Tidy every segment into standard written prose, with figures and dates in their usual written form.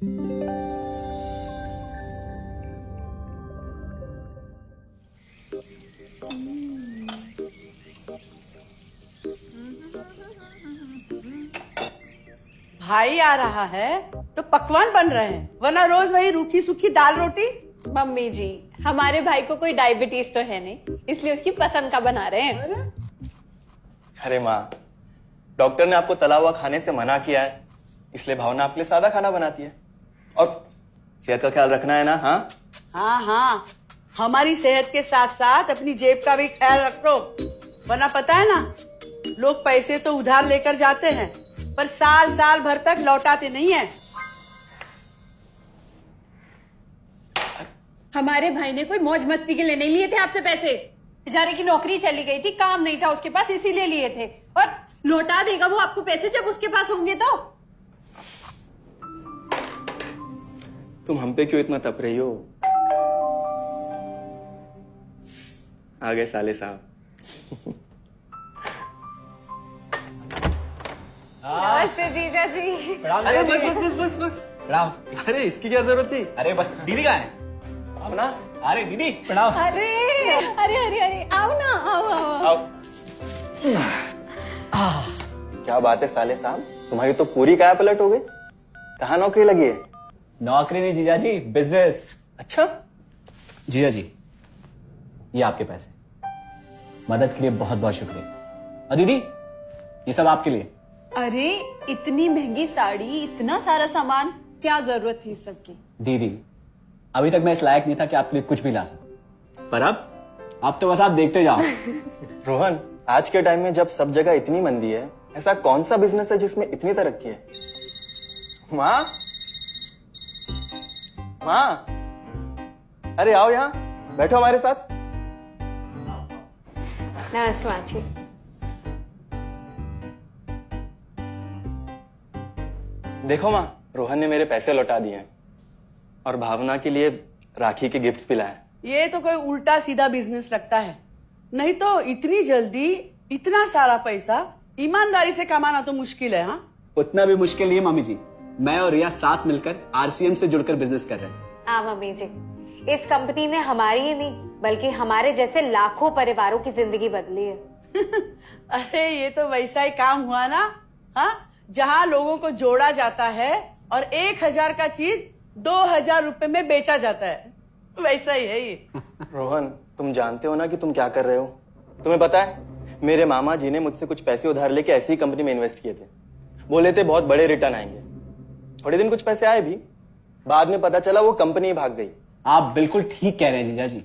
भाई आ रहा है तो पकवान बन रहे हैं, वरना रोज वही रूखी सूखी दाल रोटी। मम्मी जी, हमारे भाई को कोई डायबिटीज तो है नहीं, इसलिए उसकी पसंद का बना रहे हैं। अरे माँ, डॉक्टर ने आपको तला हुआ खाने से मना किया है, इसलिए भावना आपके लिए सादा खाना बनाती है। और सेहत का ख्याल रखना है ना? हाँ हाँ हाँ, हमारी सेहत के साथ साथ अपनी जेब का भी ख्याल रखो, वरना पता है ना, लोग पैसे तो उधार लेकर जाते हैं पर साल साल भर तक लौटाते नहीं है। हमारे भाई ने कोई मौज मस्ती के लिए नहीं लिए थे आपसे पैसे। बेचारे की नौकरी चली गई थी, काम नहीं था उसके पास, इसीलिए लिए थे। और लौटा देगा वो आपको पैसे जब उसके पास होंगे तो। तुम हम पे क्यों इतना तप रही हो? आ गए साले साहब। नमस्ते जीजा जी। अरे बस बस बस बस बस प्रणाम। अरे इसकी क्या जरूरत थी? अरे बस दीदी कहाँ है? आओ ना। अरे दीदी प्रणाम। अरे अरे अरे अरे आओ ना, आओ आओ। आओ। क्या बात है साले साहब, तुम्हारी तो पूरी काया पलट हो गई। कहाँ नौकरी लगी है? नौकरी नहीं जीजा जी, बिजनेस। अच्छा जीजा जी, ये आपके पैसे, मदद के लिए बहुत बहुत शुक्रिया। और दीदी, ये सब आपके लिए। अरे इतनी महंगी साड़ी, इतना सारा सामान, क्या जरूरत थी सबकी? दीदी, अभी तक मैं इस लायक नहीं था कि आपके लिए कुछ भी ला सकूं, पर अब तो बस आप देखते जाओ। रोहन, आज के टाइम में जब सब जगह इतनी मंदी है, ऐसा कौन सा बिजनेस है जिसमें इतनी तरक्की है? माँ, माँ, अरे आओ यहाँ बैठो हमारे साथ। नमस्ते माँ जी। देखो माँ, रोहन ने मेरे पैसे लौटा दिए हैं और भावना के लिए राखी के गिफ्ट्स भी लाए। ये तो कोई उल्टा सीधा बिजनेस लगता है, नहीं तो इतनी जल्दी इतना सारा पैसा ईमानदारी से कमाना तो मुश्किल है। हाँ, उतना भी मुश्किल नहीं है मम्मी जी। मैं और रिया साथ मिलकर आरसीएम से जुड़कर बिजनेस कर रहे हैं। हाँ मम्मी जी, इस कंपनी ने हमारी ही नहीं बल्कि हमारे जैसे लाखों परिवारों की जिंदगी बदली है। अरे ये तो वैसा ही काम हुआ ना, हाँ, जहाँ लोगों को जोड़ा जाता है और 1000 का चीज 2000 रुपए में बेचा जाता है, वैसा ही है ये। रोहन, तुम जानते हो ना कि तुम क्या कर रहे हो? तुम्हें पता है, मेरे मामा जी ने मुझसे कुछ पैसे उधार लेके ऐसी कंपनी में इन्वेस्ट किए थे। बोले थे बहुत बड़े रिटर्न आएंगे। थोड़े दिन कुछ पैसे आए भी, बाद में पता चला वो कंपनी भाग गई। आप बिल्कुल ठीक कह रहे हैं जीजा जी।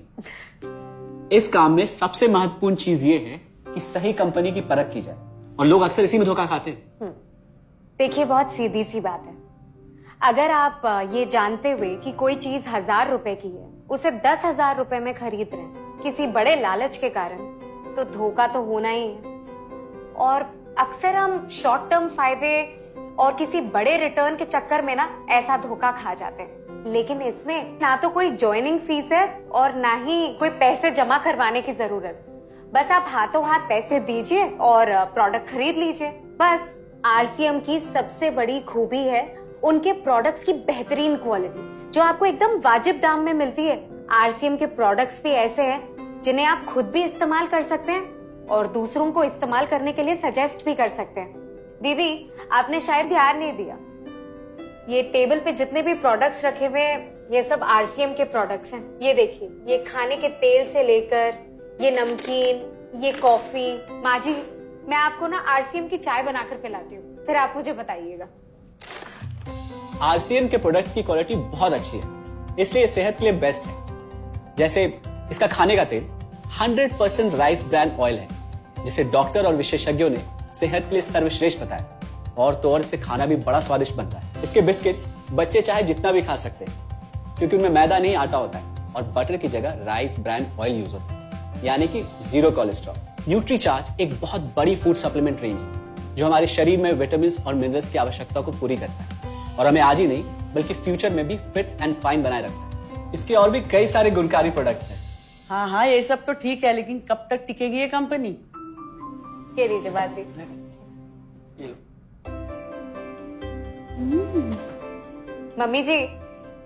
इस काम में सबसे महत्वपूर्ण चीज ये है कि सही कंपनी की परख की जाए, और लोग अक्सर इसी में धोखा खाते हैं। देखिए, बहुत सीधी सी बात है। अगर आप ये जानते हुए कि कोई चीज 1000 रुपए की है, उसे 10,000 रुपए में खरीद रहे हैं किसी बड़े लालच के कारण, तो धोखा तो होना ही है। और अक्सर हम शॉर्ट टर्म फायदे और किसी बड़े रिटर्न के चक्कर में ना ऐसा धोखा खा जाते हैं। लेकिन इसमें ना तो कोई ज्वाइनिंग फीस है और ना ही कोई पैसे जमा करवाने की जरूरत। बस आप हाथों हाथ पैसे दीजिए और प्रोडक्ट खरीद लीजिए। बस आरसीएम की सबसे बड़ी खूबी है उनके प्रोडक्ट्स की बेहतरीन क्वालिटी, जो आपको एकदम वाजिब दाम में मिलती है। आरसीएम के प्रोडक्ट्स भी ऐसे हैं जिन्हें आप खुद भी इस्तेमाल कर सकते हैं और दूसरों को इस्तेमाल करने के लिए सजेस्ट भी कर सकते हैं। दीदी, आपने शायद ध्यान नहीं दिया, ये टेबल पे जितने भी प्रोडक्ट्स रखे हुए हैं, ये सब आरसीएम के प्रोडक्ट्स हैं। ये देखिए, ये खाने के तेल से लेकर ये नमकीन, ये कॉफी। माँ जी, मैं आपको ना आरसीएम की चाय बनाकर पिलाती हूँ, फिर आप मुझे बताइएगा। आरसीएम के प्रोडक्ट्स की क्वालिटी बहुत अच्छी है, इसलिए सेहत के लिए बेस्ट है। जैसे इसका खाने का तेल 100% राइस ब्रांड ऑयल है, जिसे डॉक्टर और विशेषज्ञों ने सेहत के लिए सर्वश्रेष्ठ बताया। और तो और इसे खाना भी बड़ा स्वादिष्ट बनता है। इसके बिस्किट्स बच्चे चाहे जितना भी खा सकते हैं, क्योंकि उनमें मैदा नहीं आटा होता है, और बटर की जगह राइस ब्रांड ऑयल यूज होता है, यानी कि 0 कोलेस्ट्रॉल। न्यूट्रीचार्ज एक बहुत बड़ी फूड सप्लीमेंट रेंज है, जो हमारे शरीर में विटामिन और मिनरल्स की आवश्यकता को पूरी करता है, और हमें आज ही नहीं बल्कि फ्यूचर में भी फिट एंड फाइन बनाए रखता है। इसके और भी कई सारे गुणकारी प्रोडक्ट्स हैं। हाँ हाँ, ये सब तो ठीक है, लेकिन कब तक टिकेगी ये कंपनी? ये लीजिए बाजी। ये लो। मम्मी जी,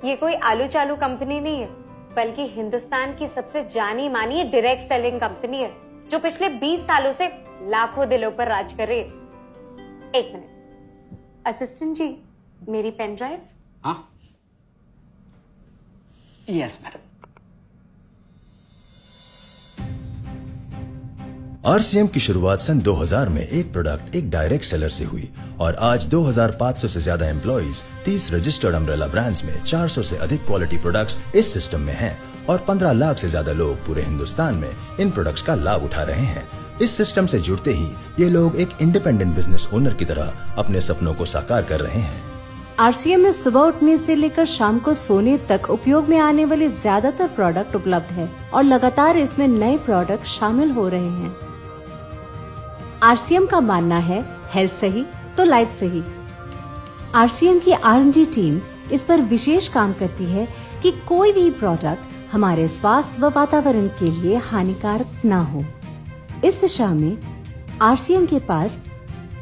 ये कोई आलू चालू कंपनी नहीं है, बल्कि हिंदुस्तान की सबसे जानी मानी डायरेक्ट सेलिंग कंपनी है, जो पिछले 20 सालों से लाखों दिलों पर राज कर रही है। एक मिनट, असिस्टेंट जी, मेरी पेन ड्राइव। हाँ, यस मैडम। आरसीएम की शुरुआत सन 2000 में एक प्रोडक्ट एक डायरेक्ट सेलर से हुई और आज 2500 से ज्यादा एम्प्लॉइज, 30 रजिस्टर्ड अम्ब्रेला ब्रांड्स में 400 से अधिक क्वालिटी प्रोडक्ट्स इस सिस्टम में हैं और 15 लाख से ज्यादा लोग पूरे हिंदुस्तान में इन प्रोडक्ट्स का लाभ उठा रहे हैं। इस सिस्टम से जुड़ते ही ये लोग एक इंडिपेंडेंट बिजनेस ओनर की तरह अपने सपनों को साकार कर रहे हैं। आरसीएम में सुबह उठने से लेकर शाम को सोने तक उपयोग में आने वाले ज्यादातर प्रोडक्ट उपलब्ध है और लगातार इसमें नए प्रोडक्ट शामिल हो रहे हैं। आरसीएम का मानना है, हेल्थ सही तो लाइफ सही। आरसीएम की R&D टीम इस पर विशेष काम करती है कि कोई भी प्रोडक्ट हमारे स्वास्थ्य व वातावरण के लिए हानिकारक ना हो। इस दिशा में आरसीएम के पास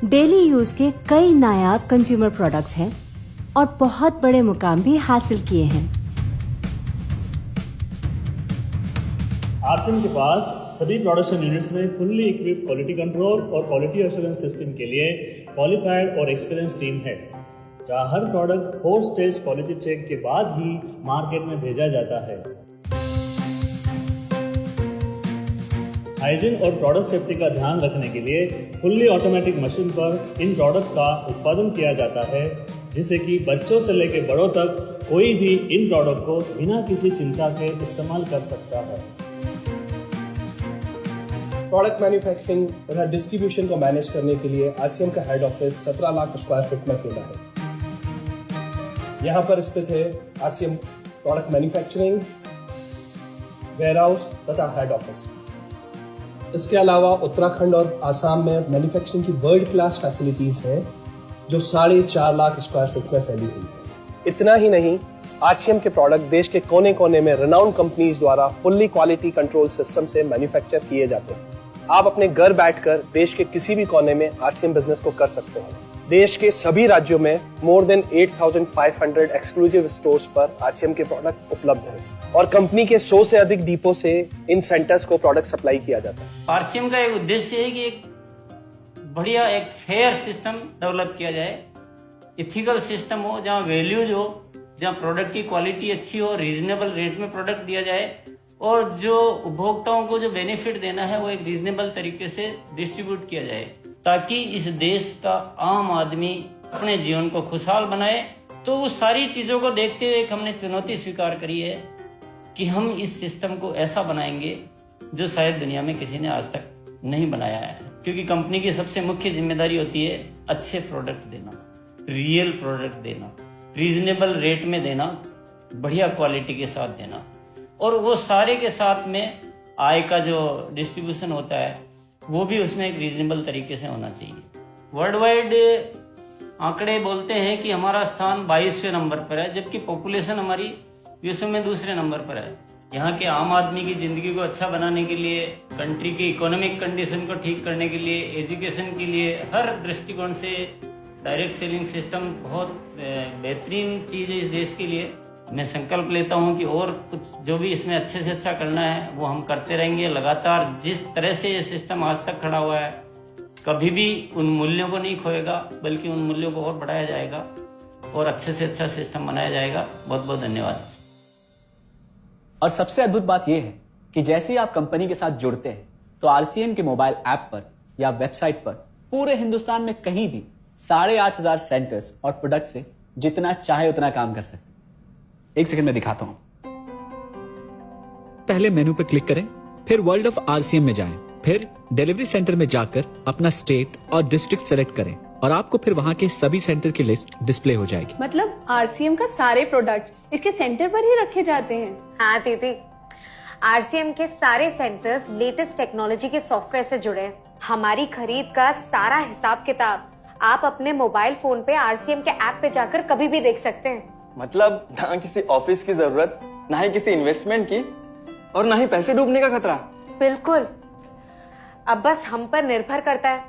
डेली यूज के कई नायाब कंज्यूमर प्रोडक्ट्स हैं और बहुत बड़े मुकाम भी हासिल किए हैं। आरसीएम के पास सभी प्रोडक्शन यूनिट्स में फुल्ली इक्विप क्वालिटी कंट्रोल और क्वालिटी एश्योरेंस सिस्टम के लिए क्वालिफाइड और एक्सपीरियंस टीम है, जहां हर प्रोडक्ट 4 स्टेज क्वालिटी चेक के बाद ही मार्केट में भेजा जाता है। हाइजीन और प्रोडक्ट सेफ्टी का ध्यान रखने के लिए फुल्ली ऑटोमेटिक मशीन पर इन प्रोडक्ट का उत्पादन किया जाता है, जिससे कि बच्चों से लेकर बड़ों तक कोई भी इन प्रोडक्ट को बिना किसी चिंता के इस्तेमाल कर सकता है। प्रोडक्ट मैन्युफैक्चरिंग तथा डिस्ट्रीब्यूशन को मैनेज करने के लिए आरसीएम का head office 17 lakh square feet में फैला है। यहाँ पर स्थित है आरसीएम प्रोडक्ट मैन्युफैक्चरिंग, वेयरहाउस तथा हेड ऑफिस। इसके अलावा उत्तराखंड और आसाम में मैन्युफैक्चरिंग की वर्ल्ड क्लास फैसिलिटीज हैं, जो 4.5 लाख स्क्वायर फीट में फैली हुई है। इतना ही नहीं, आरसीएम के प्रोडक्ट देश के कोने कोने में रिनाउंड कंपनीज द्वारा फुल्ली क्वालिटी कंट्रोल सिस्टम से मैन्युफैक्चर किए जाते हैं। आप अपने घर बैठकर देश के किसी भी कोने में आरसीएम बिजनेस को कर सकते हैं। देश के सभी राज्यों में मोर देन 8,500 एक्सक्लूसिव स्टोर्स पर आरसीएम के प्रोडक्ट उपलब्ध हैं और कंपनी के 100 से अधिक डिपो से इन सेंटर्स को प्रोडक्ट सप्लाई किया जाता है। आरसीएम का एक उद्देश्य है कि एक बढ़िया एक फेयर सिस्टम डेवलप किया जाए, इथिकल सिस्टम हो, जहाँ वैल्यूज हो, जहाँ प्रोडक्ट की क्वालिटी अच्छी हो, रीजनेबल रेट में प्रोडक्ट दिया जाए और जो उपभोक्ताओं को जो बेनिफिट देना है वो एक रीजनेबल तरीके से डिस्ट्रीब्यूट किया जाए, ताकि इस देश का आम आदमी अपने जीवन को खुशहाल बनाए। तो उस सारी चीजों को देखते हुए हमने चुनौती स्वीकार करी है कि हम इस सिस्टम को ऐसा बनाएंगे जो शायद दुनिया में किसी ने आज तक नहीं बनाया है, क्योंकि कंपनी की सबसे मुख्य जिम्मेदारी होती है अच्छे प्रोडक्ट देना, रियल प्रोडक्ट देना, रीजनेबल रेट में देना, बढ़िया क्वालिटी के साथ देना, और वो सारे के साथ में आय का जो डिस्ट्रीब्यूशन होता है वो भी उसमें एक रीजनेबल तरीके से होना चाहिए। वर्ल्ड वाइड आंकड़े बोलते हैं कि हमारा स्थान 22वें नंबर पर है, जबकि पॉपुलेशन हमारी विश्व में दूसरे नंबर पर है। यहाँ के आम आदमी की जिंदगी को अच्छा बनाने के लिए, कंट्री की इकोनॉमिक कंडीशन को ठीक करने के लिए, एजुकेशन के लिए, हर दृष्टिकोण से डायरेक्ट सेलिंग सिस्टम बहुत बेहतरीन चीज़ है इस देश के लिए। मैं संकल्प लेता हूं कि और कुछ जो भी इसमें अच्छे से अच्छा करना है वो हम करते रहेंगे लगातार। जिस तरह से ये सिस्टम आज तक खड़ा हुआ है, कभी भी उन मूल्यों को नहीं खोएगा, बल्कि उन मूल्यों को और बढ़ाया जाएगा और अच्छे से अच्छा सिस्टम बनाया जाएगा। बहुत बहुत धन्यवाद। और सबसे अद्भुत बात यह है कि जैसे ही आप कंपनी के साथ जुड़ते हैं तो आरसीएम के मोबाइल ऐप पर या वेबसाइट पर पूरे हिंदुस्तान में कहीं भी 8,500 सेंटर्स और प्रोडक्ट से जितना चाहे उतना काम कर सकते हैं। एक सेकंड में दिखाता हूं। पहले मेनू पर क्लिक करें, फिर वर्ल्ड ऑफ आरसीएम में जाएं, फिर डिलीवरी सेंटर में जाकर अपना स्टेट और डिस्ट्रिक्ट सेलेक्ट करें और आपको फिर वहां के सभी सेंटर की लिस्ट डिस्प्ले हो जाएगी। मतलब आरसीएम का सारे प्रोडक्ट्स इसके सेंटर पर ही रखे जाते हैं? हाँ दीदी, आरसीएम के सारे सेंटर्स लेटेस्ट टेक्नोलॉजी के सॉफ्टवेयर से जुड़े हैं। हमारी खरीद का सारा हिसाब किताब आप अपने मोबाइल फोन पे आरसीएम के ऐप पे जाकर कभी भी देख सकते हैं। मतलब ना किसी ऑफिस की जरूरत, ना ही किसी इन्वेस्टमेंट की, और ना ही पैसे डूबने का खतरा। बिल्कुल। अब बस हम पर निर्भर करता है,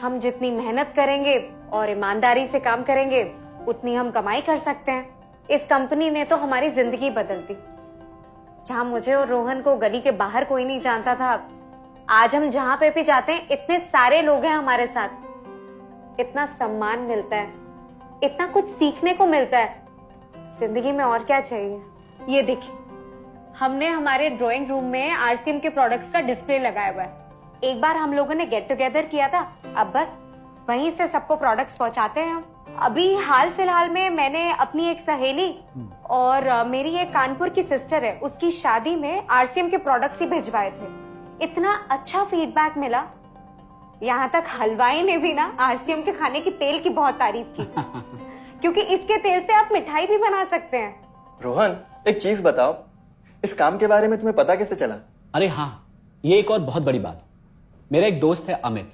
हम जितनी मेहनत करेंगे और ईमानदारी से काम करेंगे उतनी हम कमाई कर सकते हैं। इस कंपनी ने तो हमारी जिंदगी बदल दी। जहां मुझे और रोहन को गली के बाहर कोई नहीं जानता था, आज हम जहां पे भी जाते हैं इतने सारे लोग हैं हमारे साथ। इतना सम्मान मिलता है, इतना कुछ सीखने को मिलता है। जिंदगी में और क्या चाहिए। ये देखिए, हमने हमारे ड्राइंग रूम में आरसीएम के प्रोडक्ट्स का डिस्प्ले लगाया हुआ है। एक बार हम लोगों ने गेट टुगेदर किया था, अब बस वहीं से सबको प्रोडक्ट्स पहुंचाते हैं हम। अभी हाल फिलहाल में मैंने अपनी एक सहेली और मेरी एक कानपुर की सिस्टर है, उसकी शादी में आरसीएम के प्रोडक्ट्स ही भिजवाए थे। इतना अच्छा फीडबैक मिला, यहाँ तक हलवाई ने भी ना आरसीएम के खाने की तेल की बहुत तारीफ की क्योंकि इसके तेल से आप मिठाई भी बना सकते हैं। रोहन, एक चीज बताओ, इस काम के बारे में तुम्हें पता कैसे चला? अरे हाँ, ये एक और बहुत बड़ी बात। मेरा एक दोस्त है अमित,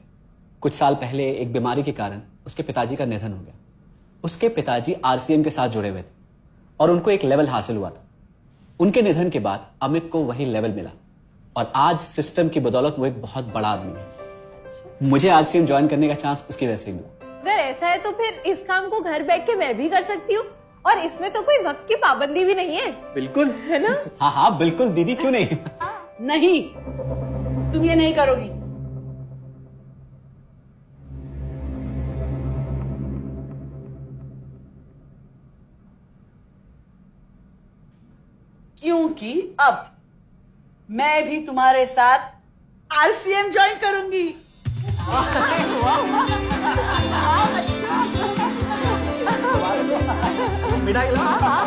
कुछ साल पहले एक बीमारी के कारण उसके पिताजी का निधन हो गया। उसके पिताजी आरसीएम के साथ जुड़े हुए थे और उनको एक लेवल हासिल हुआ था। उनके निधन के बाद अमित को वही लेवल मिला और आज सिस्टम की बदौलत वो एक बहुत बड़ा आदमी है। मुझे आरसीएम ज्वाइन करने का चांस उसकी वजह से मिला। अगर ऐसा है तो फिर इस काम को घर बैठ के मैं भी कर सकती हूँ और इसमें तो कोई वक्त की पाबंदी भी नहीं है। बिल्कुल, है ना? हाँ हाँ बिल्कुल दीदी, क्यों नहीं। नहीं, तुम ये नहीं करोगी। क्योंकि अब मैं भी तुम्हारे साथ आरसीएम ज्वाइन करूंगी। मिठाई लाओ। हाँ, हाँ।